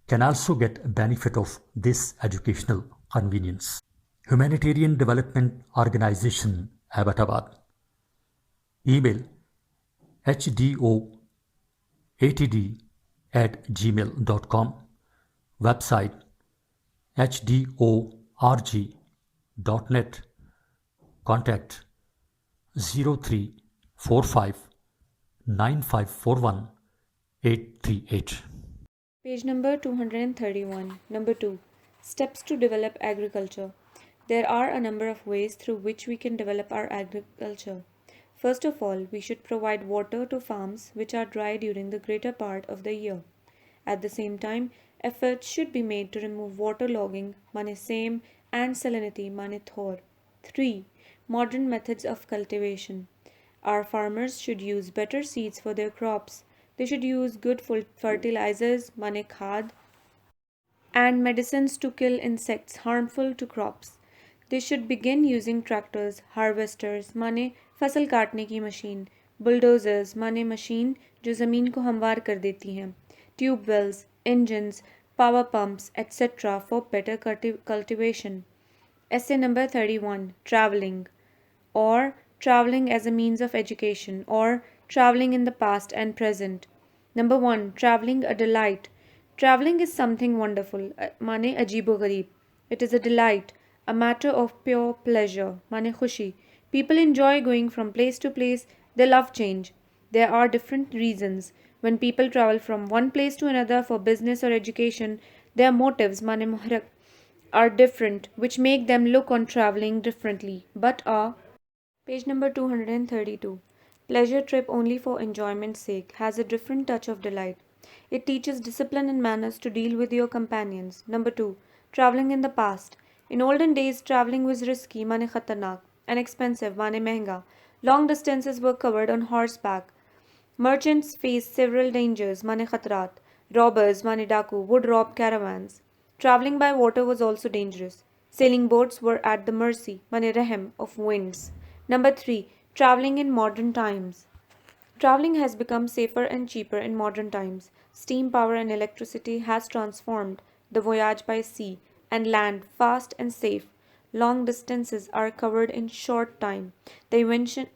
can also get benefit of this educational convenience. Humanitarian Development Organization, Abbottabad. Email hdoatd@gmail.com. Website hdorg.net. Contact 0345 9541 838. Page number 231. Number 2. Steps to develop agriculture. There are a number of ways through which we can develop our agriculture. First of all, we should provide water to farms which are dry during the greater part of the year. At the same time, efforts should be made to remove waterlogging, mane same, and salinity, mane thor. 3. Modern methods of cultivation. Our farmers should use better seeds for their crops. They should use good fertilizers, mane khad, and medicines to kill insects harmful to crops. They should begin using tractors, harvesters, माने फसल काटने की machine, bulldozers, माने machine जो ज़मीन को हमवार कर देती हैं, tube wells, engines, power pumps, etc. for better cultivation. Essay number 31. Traveling, or traveling as a means of education, or traveling in the past and present. Number 1. Traveling a delight. Traveling is something wonderful, mane ajeebo gareeb. It is a delight, a matter of pure pleasure, mane khushi. People enjoy going from place to place. They love change. There are different reasons. When people travel from one place to another for business or education, their motives, mane muhrak, are different, which make them look on traveling differently, but are. Page number 232. Pleasure trip only for enjoyment's sake has a different touch of delight. It teaches discipline and manners to deal with your companions. Number 2. Traveling in the past. In olden days, traveling was risky, mane khatarnak, and expensive, mane mehenga. Long distances were covered on horseback. Merchants faced several dangers, mane khatrat. Robbers, mane daku, would rob caravans. Traveling by water was also dangerous. Sailing boats were at the mercy, mane rehem, of winds. Number 3. Traveling in modern times. Traveling has become safer and cheaper in modern times. Steam power and electricity has transformed the voyage by sea and land fast and safe. Long distances are covered in short time. The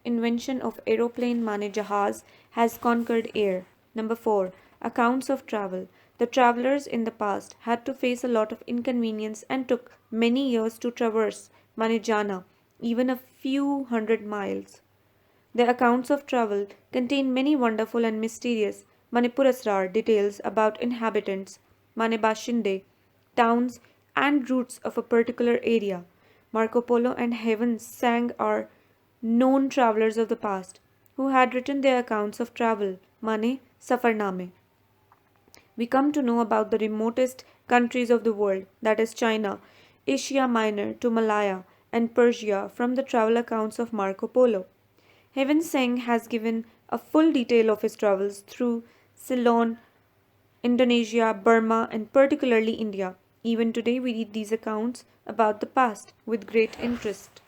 invention of aeroplane mane jahaz has conquered air. Number 4. Accounts of travel. The travelers in the past had to face a lot of inconvenience and took many years to traverse mane jana, even a few hundred miles. The accounts of travel contain many wonderful and mysterious mane purasrar, details about inhabitants, mane bashinde, towns and routes of a particular area. Marco Polo and Heaven sang are known travelers of the past who had written their accounts of travel, mane safarname. We come to know about the remotest countries of the world, that is China, Asia Minor to Malaya, and Persia from the travel accounts of Marco Polo. Heaven Singh has given a full detail of his travels through Ceylon, Indonesia, Burma, and particularly India. Even today, we read these accounts about the past with great interest.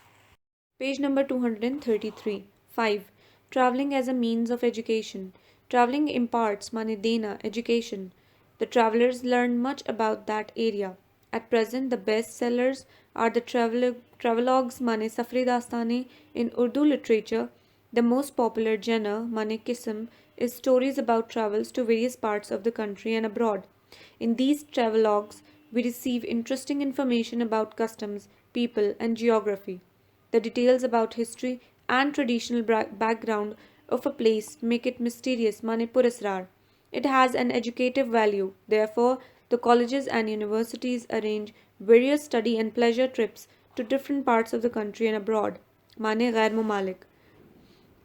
Page number 233. 5. Traveling as a means of education. Traveling imparts mane dena education. The travelers learn much about that area. At present, the best sellers are the travelogues mane Safri Dastane in Urdu literature. The most popular genre, mane Kism, is stories about travels to various parts of the country and abroad. In these travelogues, we receive interesting information about customs, people, and geography. The details about history and traditional background of a place make it mysterious mane purasrar. It has an educative value. Therefore, the colleges and universities arrange various study and pleasure trips to different parts of the country and abroad. Mane ghair mumalik.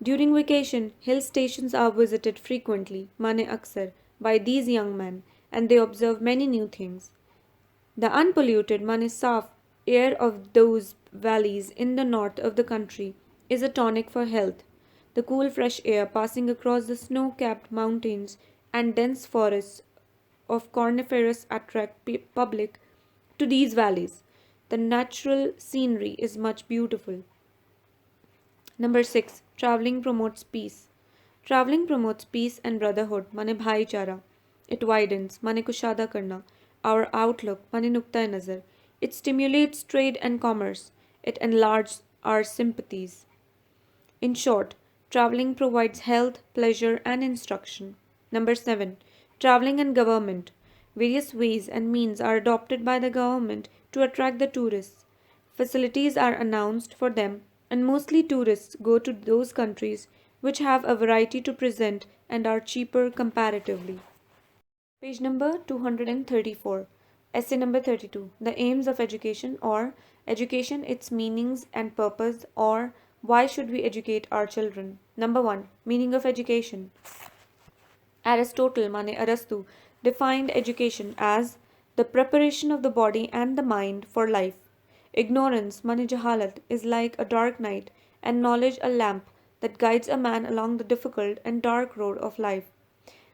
During vacation, hill stations are visited frequently, mane aksar, by these young men, and they observe many new things. The unpolluted Manisaf air of those valleys in the north of the country is a tonic for health. The cool fresh air passing across the snow capped mountains and dense forests of coniferous attract public to these valleys. The natural scenery is much beautiful. Number 6. Traveling promotes peace. Traveling promotes peace and brotherhood, mane bhaichara. It widens, mane kushada karna, our outlook, mane nukta nazar. It stimulates trade and commerce. It enlarges our sympathies. In short, traveling provides health, pleasure, and instruction. Number 7. Traveling and government. Various ways and means are adopted by the government to attract the tourists. Facilities are announced for them, and mostly tourists go to those countries which have a variety to present and are cheaper comparatively. Page number 234. Essay number 32. The aims of education, or education, its meanings and purpose, or why should we educate our children. Number 1. Meaning of education. Aristotle mane Arastu defined education as the preparation of the body and the mind for life. Ignorance mane jahalat is like a dark night, and knowledge a lamp that guides a man along the difficult and dark road of life.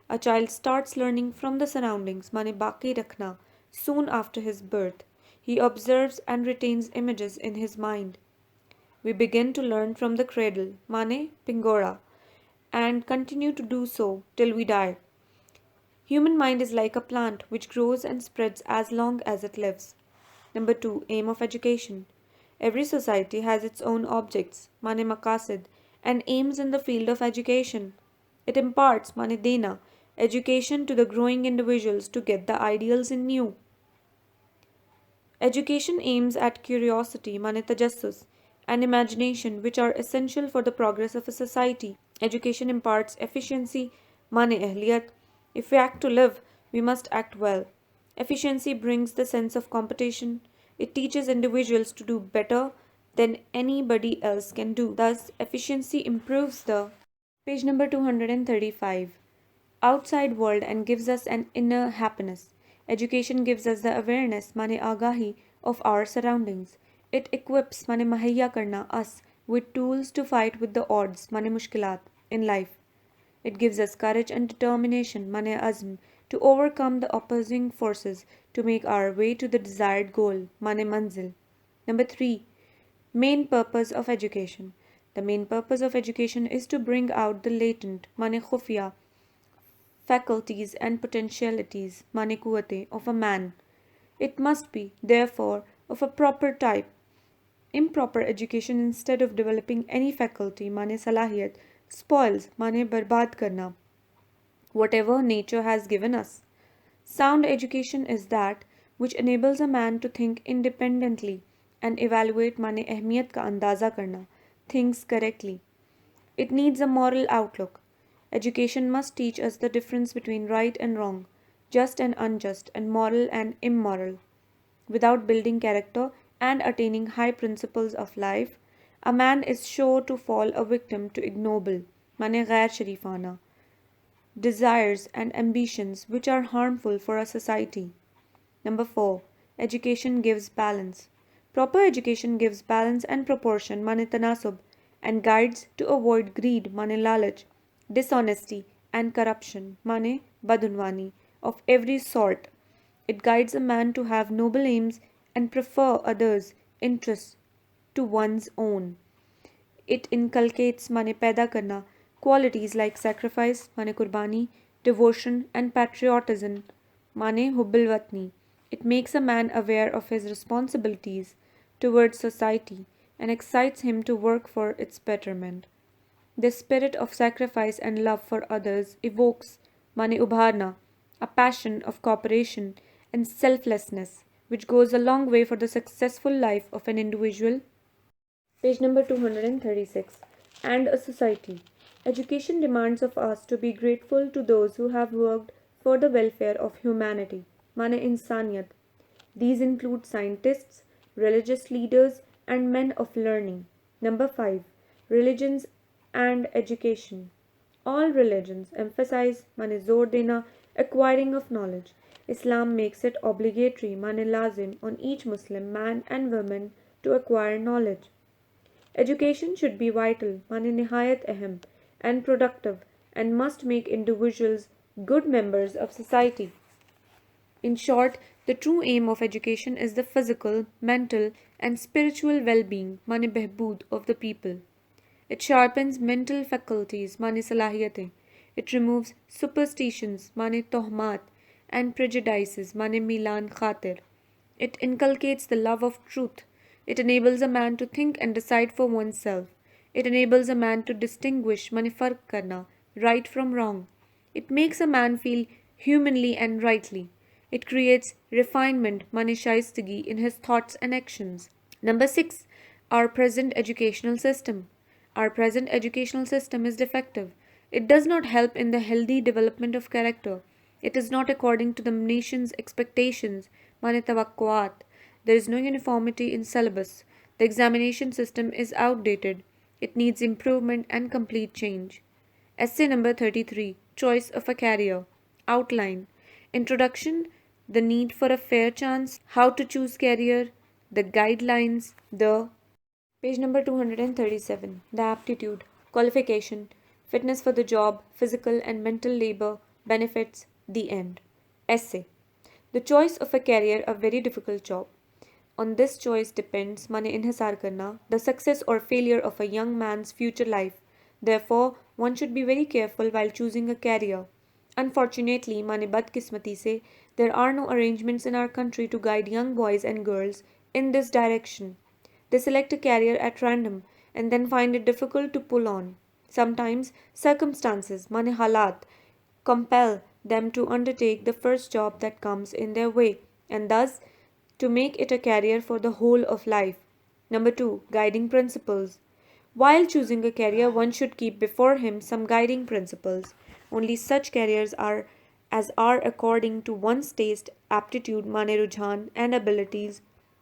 A child starts learning from the surroundings, mane baki rakhna, soon after his birth. He observes and retains images in his mind. We begin to learn from the cradle, mane pingora, and continue to do so till we die. Human mind is like a plant which grows and spreads as long as it lives. Number 2. Aim of education. Every society has its own objects, mane makasid, and aims in the field of education. It imparts, mane dena, education to the growing individuals to get the ideals in new. Education aims at curiosity, mane tajassus, and imagination, which are essential for the progress of a society. Education imparts efficiency, mane ehliyat. If we act to live, we must act well. Efficiency brings the sense of competition. It teaches individuals to do better than anybody else can do. Thus, efficiency improves the page number 235 outside world and gives us an inner happiness. Education gives us the awareness, mane agahi, of our surroundings. It equips, mane mahayya karna, us with tools to fight with the odds, mane mushkilat, in life. It gives us courage and determination, mane azm, to overcome the opposing forces to make our way to the desired goal, mane manzil. Number 3. Main purpose of education. The main purpose of education is to bring out the latent, mane khufya, faculties and potentialities, mane kuwate, of a man. It must be, therefore, of a proper type. Improper education, instead of developing any faculty, mane salahiyat, spoils, mane barbad karna, whatever nature has given us. Sound education is that which enables a man to think independently and evaluate mane ahmiyat ka andaza karna, things correctly. It needs a moral outlook. Education must teach us the difference between right and wrong, just and unjust, and moral and immoral. Without building character and attaining high principles of life, a man is sure to fall a victim to ignoble, mane ghair sharifana, desires and ambitions which are harmful for a society. Number 4. Education gives balance. Proper education gives balance and proportion, mane tanasub, and guides to avoid greed, mane lalach, dishonesty, and corruption, mane badunwani, of every sort. It guides a man to have noble aims and prefer others' interests to one's own. It inculcates mane paida karna qualities like sacrifice, mane kurbani, devotion, and patriotism, mane hubbil watni. It makes a man aware of his responsibilities towards society and excites him to work for its betterment. This spirit of sacrifice and love for others evokes mane ubharna, a passion of cooperation and selflessness, which goes a long way for the successful life of an individual. Page number 236. And a society. Education demands of us to be grateful to those who have worked for the welfare of humanity, mane insaniyat. These include scientists, religious leaders, and men of learning. Number 5. Religions and education. All religions emphasize mane zor dena acquiring of knowledge. Islam makes it obligatory mane lazim on each Muslim man and woman to acquire knowledge. Education should be vital, mane nihayat ahem, and productive, and must make individuals good members of society. In short, the true aim of education is the physical, mental, and spiritual well being, mane behbood, of the people. It sharpens mental faculties, mane salahiyate. It removes superstitions, mane tohmat, and prejudices, mane milan khatir. It inculcates the love of truth. It enables a man to think and decide for oneself. It enables a man to distinguish mane fark karna, right from wrong. It makes a man feel humanly and rightly. It creates refinement, mane shaistagi, in his thoughts and actions. Number 6. Our present educational system. Our present educational system is defective. It does not help in the healthy development of character. It is not according to the nation's expectations, mane tawakkuat. There is no uniformity in syllabus. The examination system is outdated. It needs improvement and complete change. Essay number 33. Choice of a career. Outline. Introduction. The need for a fair chance. How to choose career. The guidelines. The Page number 237. The aptitude, qualification, fitness for the job, physical and mental labor, benefits, the end. Essay. The choice of a career a very difficult job. On this choice depends mane inhisar karna, the success or failure of a young man's future life. Therefore, one should be very careful while choosing a career. Unfortunately, mane badkismati se, there are no arrangements in our country to guide young boys and girls in this direction. They select a career at random and then find it difficult to pull on. Sometimes circumstances, mane halat, compel them to undertake the first job that comes in their way and thus to make it a career for the whole of life. Number 2. Guiding principles. While choosing a career, one should keep before him some guiding principles. Only such careers are as are according to one's taste, aptitude, mane rujhan, and abilities,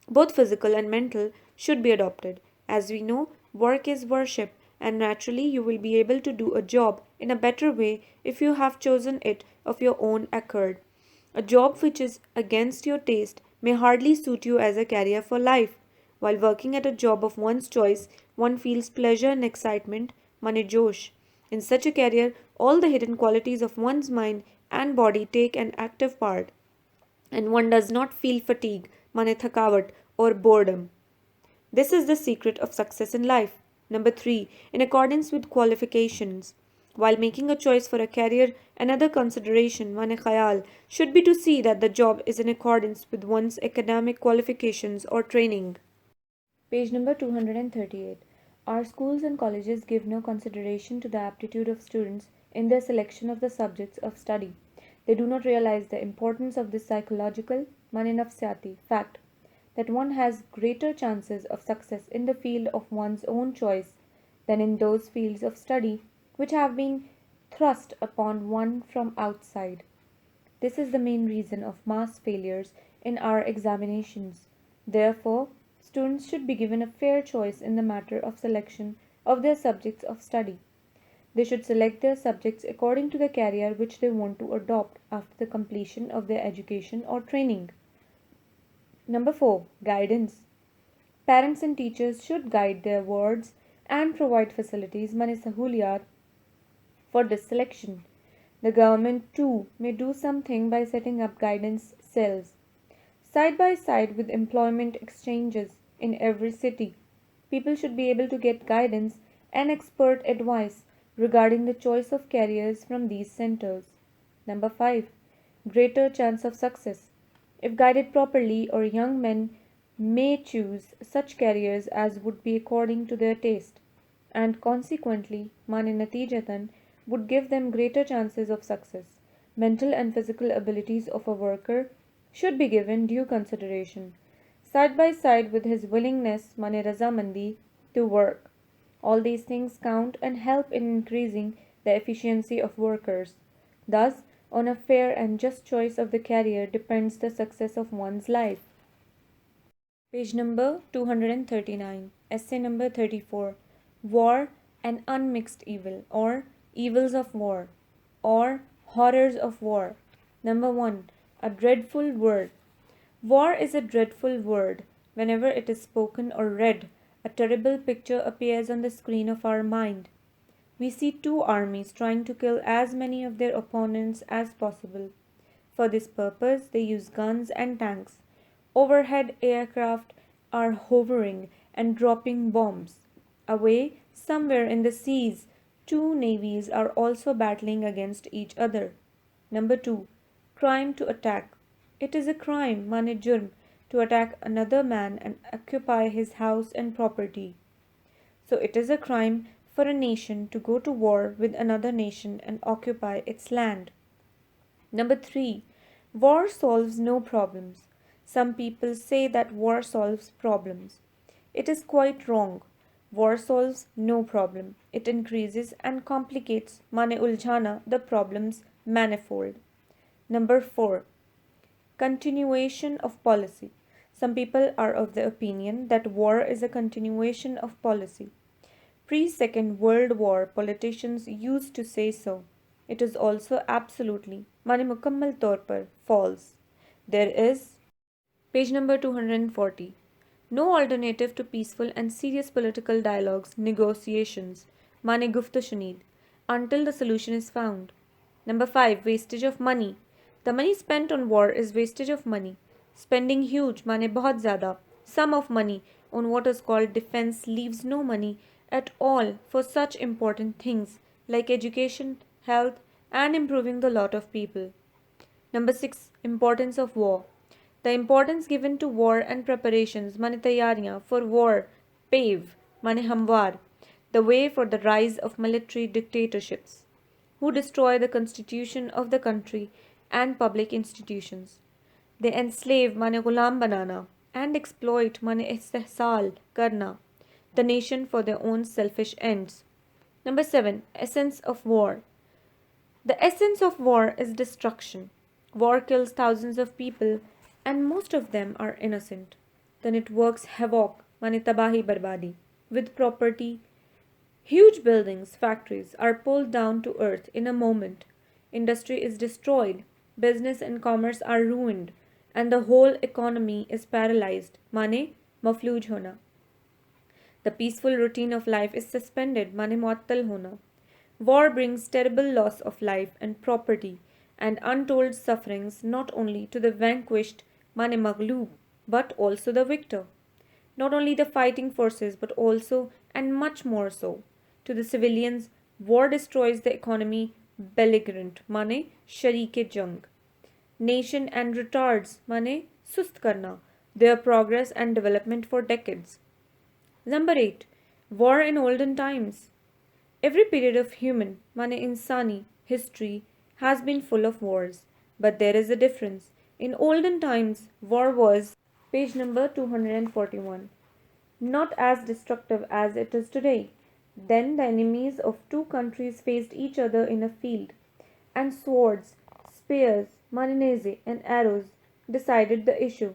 both physical and mental, should be adopted. As we know, work is worship, and naturally you will be able to do a job in a better way if you have chosen it of your own accord. A job which is against your taste may hardly suit you as a career for life. While working at a job of one's choice, one feels pleasure and excitement, mane josh. In such a career, all the hidden qualities of one's mind and body take an active part, and one does not feel fatigue, mane thakawat, or boredom. This is the secret of success in life. Number 3. In accordance with qualifications. While making a choice for a career, another consideration, mane khayal, should be to see that the job is in accordance with one's academic qualifications or training. Page number 238. Our schools and colleges give no consideration to the aptitude of students in their selection of the subjects of study. They do not realize the importance of this psychological, mane nafsiyati, fact that one has greater chances of success in the field of one's own choice than in those fields of study which have been thrust upon one from outside. This is the main reason of mass failures in our examinations. Therefore, students should be given a fair choice in the matter of selection of their subjects of study. They should select their subjects according to the career which they want to adopt after the completion of their education or training. Number 4. Guidance. Parents and teachers should guide their wards and provide facilities mane sahuliyat for this selection. The government too may do something by setting up guidance cells side by side with employment exchanges in every city. People should be able to get guidance and expert advice regarding the choice of careers from these centers. Number 5. Greater chance of success. If guided properly, or young men may choose such careers as would be according to their taste, and consequently, mane natijatan, would give them greater chances of success. Mental and physical abilities of a worker should be given due consideration, side by side with his willingness, mane razamandi, to work. All these things count and help in increasing the efficiency of workers. Thus, on a fair and just choice of the career depends the success of one's life. Page number 239, essay number 34. War and Unmixed Evil, or Evils of War, or Horrors of War. Number 1. A dreadful word. War is a dreadful word. Whenever it is spoken or read, a terrible picture appears on the screen of our mind. We see two armies trying to kill as many of their opponents as possible. For this purpose, they use guns and tanks. Overhead aircraft are hovering and dropping bombs. Away, somewhere in the seas, two navies are also battling against each other. Number 2. Crime to attack. It is a crime, mane jurm, to attack another man and occupy his house and property. So it is a crime for a nation to go to war with another nation and occupy its land. Number 3. War solves no problems. Some people say that war solves problems. It is quite wrong. War solves no problem. It increases and complicates mane uljhana, the problems manifold. Number 4. Continuation of policy. Some people are of the opinion that war is a continuation of policy. Pre-Second World War politicians used to say so. It is also absolutely, mane mukammal taur par, false. There is, page number 240, no alternative to peaceful and serious political dialogues, negotiations, mane gufta shunid, until the solution is found. Number 5. Wastage of money. The money spent on war is wastage of money. Spending huge, mane bahut zyada, sum of money on what is called defense leaves no money at all for such important things like education, health, and improving the lot of people. Number 6. Importance of war. The importance given to war and preparations, mane tayariyan for war, pave, mane hamwar, the way for the rise of military dictatorships, who destroy the constitution of the country and public institutions. They enslave mane gulam banana and exploit mane istihsal karna, the nation for their own selfish ends. Number 7. Essence of war. The essence of war is destruction. War kills thousands of people and most of them are innocent. Then it works havoc, mane tabahi barbadi, with property. Huge buildings, factories are pulled down to earth in a moment. Industry is destroyed, business and commerce are ruined, and the whole economy is paralyzed, mane mafluj hona. The peaceful routine of life is suspended, mane muattal hona. War brings terrible loss of life and property and untold sufferings not only to the vanquished, mane maghloob, but also the victor. Not only the fighting forces, but also, and much more so, to the civilians. War destroys the economy, belligerent, mane sharike jung. Nation and retards, mane sust karna, their progress and development for decades. Number 8. War in olden times. Every period of human, mane insani, history has been full of wars. But there is a difference. In olden times, war was, page number 241, not as destructive as it is today. Then the enemies of two countries faced each other in a field, and swords, spears, marinese, and arrows decided the issue.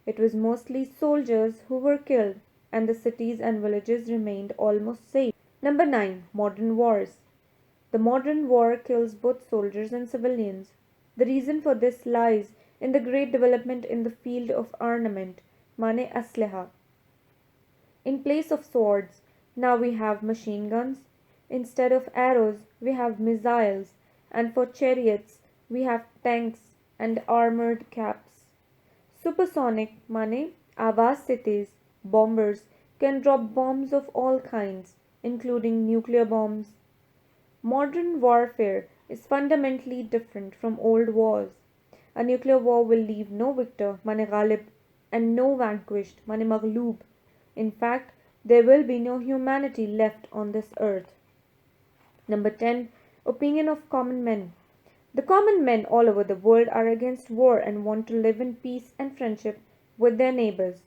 It was mostly soldiers who were killed, and the cities and villages remained almost safe. Number 9. Modern wars. The modern war kills both soldiers and civilians. The reason for this lies in the great development in the field of armament, mane asleha. In place of swords, now we have machine guns. Instead of arrows, we have missiles. And for chariots, we have tanks and armored caps. Supersonic money, Avas cities, bombers can drop bombs of all kinds, including nuclear bombs. Modern warfare is fundamentally different from old wars. A nuclear war will leave no victor, mane ghalib, and no vanquished, mane maghloob. In fact, there will be no humanity left on this earth. Number 10. Opinion of common men. The common men all over the world are against war and want to live in peace and friendship with their neighbors.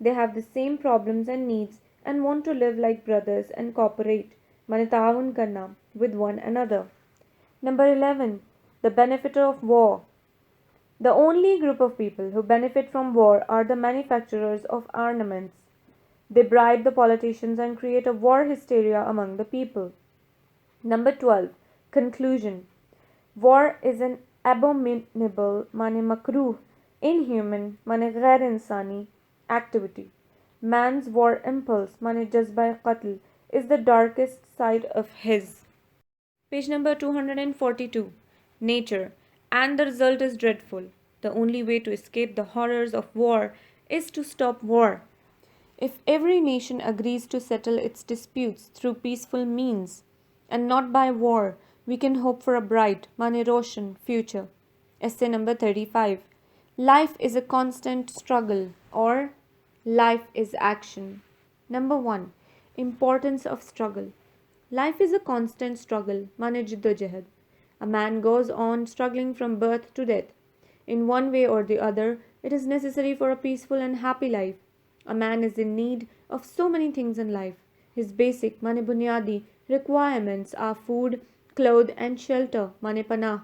They have the same problems and needs and want to live like brothers and cooperate, mane taawun karna, with one another. Number 11. The benefit of war. The only group of people who benefit from war are the manufacturers of armaments. They bribe the politicians and create a war hysteria among the people. Number 12. Conclusion. War is an abominable, mane makruh, inhuman, mane ghair insani activity. Man's war impulse, mane jazba qatl, is the darkest side of his. Page number 242. Nature. And the result is dreadful. The only way to escape the horrors of war is to stop war. If every nation agrees to settle its disputes through peaceful means and not by war, we can hope for a bright, mane roshan future. Essay number 35. Life is a constant struggle, or life is action. Number 1. Importance of struggle. Life is a constant struggle, mane jiddojahad. A man goes on struggling from birth to death. In one way or the other, it is necessary for a peaceful and happy life. A man is in need of so many things in life. His basic, mane bunyadi requirements are food, clothes, and shelter, mane panah.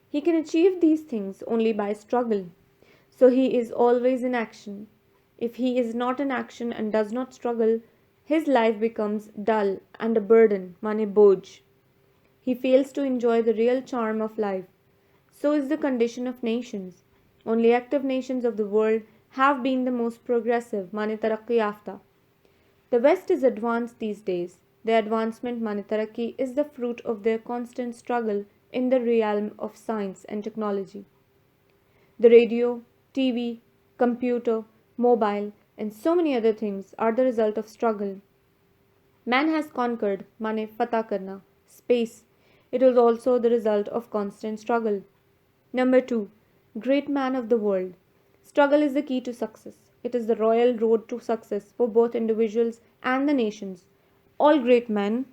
He can achieve these things only by struggle. So he is always in action. If he is not in action and does not struggle, his life becomes dull and a burden, mane boj. He fails to enjoy the real charm of life. So is the condition of nations. Only active nations of the world have been the most progressive, mane tarakki yafta. The West is advanced these days. Their advancement, mane tarakki, is the fruit of their constant struggle in the realm of science and technology. The radio, TV, computer, mobile, and so many other things are the result of struggle. Man has conquered, mane fatah karna, space. It was also the result of constant struggle. Number 2. Great man of the world. Struggle is the key to success. It is the royal road to success for both individuals and the nations. All great men